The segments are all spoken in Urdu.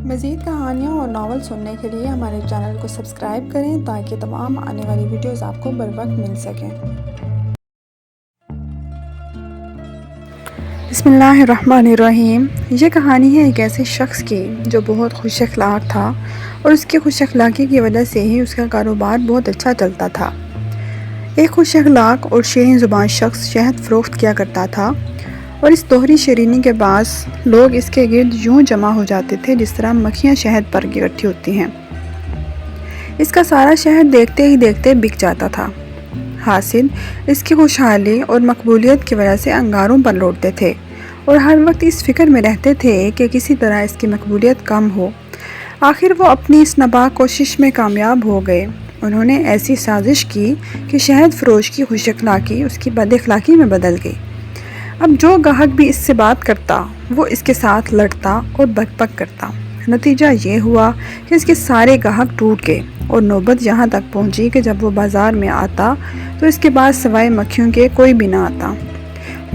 مزید کہانیاں اور ناول سننے کے لیے ہمارے چینل کو سبسکرائب کریں تاکہ تمام آنے والی ویڈیوز آپ کو بر وقت مل سکیں۔ بسم اللہ الرحمن الرحیم۔ یہ کہانی ہے ایک ایسے شخص کی جو بہت خوش اخلاق تھا اور اس کی خوش اخلاقی کی وجہ سے ہی اس کا کاروبار بہت اچھا چلتا تھا۔ ایک خوش اخلاق اور شیرین زبان شخص شہد فروخت کیا کرتا تھا اور اس دوہری شیرینی کے باعث لوگ اس کے گرد یوں جمع ہو جاتے تھے جس طرح مکھیاں شہد پر اکٹھی ہوتی ہیں۔ اس کا سارا شہد دیکھتے ہی دیکھتے بک جاتا تھا۔ حاصل اس کی خوشحالی اور مقبولیت کی وجہ سے انگاروں پر لوٹتے تھے اور ہر وقت اس فکر میں رہتے تھے کہ کسی طرح اس کی مقبولیت کم ہو۔ آخر وہ اپنی اس ناپاک کوشش میں کامیاب ہو گئے۔ انہوں نے ایسی سازش کی کہ شہد فروش کی خوش اخلاقی اس کی بد اخلاقی میں بدل گئی۔ اب جو گاہک بھی اس سے بات کرتا وہ اس کے ساتھ لڑتا اور بک بک کرتا۔ نتیجہ یہ ہوا کہ اس کے سارے گاہک ٹوٹ گئے اور نوبت یہاں تک پہنچی کہ جب وہ بازار میں آتا تو اس کے بعد سوائے مکھیوں کے کوئی بھی نہ آتا۔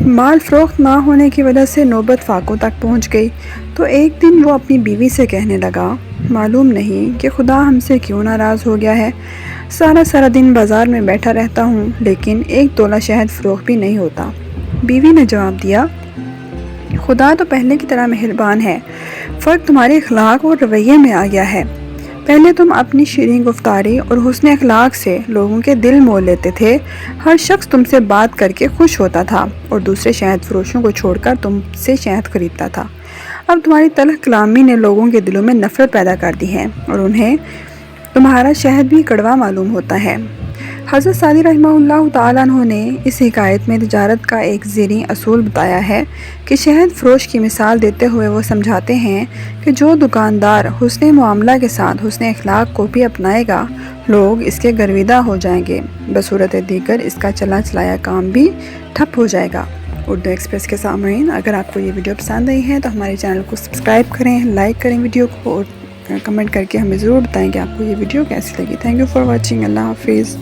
مال فروخت نہ ہونے کی وجہ سے نوبت فاقوں تک پہنچ گئی تو ایک دن وہ اپنی بیوی سے کہنے لگا، معلوم نہیں کہ خدا ہم سے کیوں ناراض ہو گیا ہے، سارا دن بازار میں بیٹھا رہتا ہوں لیکن ایک تولہ شہد فروخت بھی نہیں ہوتا۔ بیوی نے جواب دیا، خدا تو پہلے کی طرح مہربان ہے، فرق تمہارے اخلاق اور رویے میں آ گیا ہے۔ پہلے تم اپنی شیرین گفتاری اور حسن اخلاق سے لوگوں کے دل مول لیتے تھے، ہر شخص تم سے بات کر کے خوش ہوتا تھا اور دوسرے شہد فروشوں کو چھوڑ کر تم سے شہد خریدتا تھا۔ اب تمہاری تلخ کلامی نے لوگوں کے دلوں میں نفرت پیدا کر دی ہے اور انہیں تمہارا شہد بھی کڑوا معلوم ہوتا ہے۔ حضرت سعدی رحمہ اللہ تعالیٰ عنہ نے اس حکایت میں تجارت کا ایک زیریں اصول بتایا ہے کہ شہد فروش کی مثال دیتے ہوئے وہ سمجھاتے ہیں کہ جو دکاندار حسن معاملہ کے ساتھ حسن اخلاق کو بھی اپنائے گا لوگ اس کے گرویدہ ہو جائیں گے، بصورت دیگر اس کا چلا چلایا کام بھی ٹھپ ہو جائے گا۔ اردو ایکسپریس کے سامعین، اگر آپ کو یہ ویڈیو پسند آئی ہے تو ہمارے چینل کو سبسکرائب کریں، لائک کریں ویڈیو کو اور کمنٹ کر کے ہمیں ضرور بتائیں کہ آپ کو یہ ویڈیو کیسی لگی۔ Thank you for watching. اللہ حافظ۔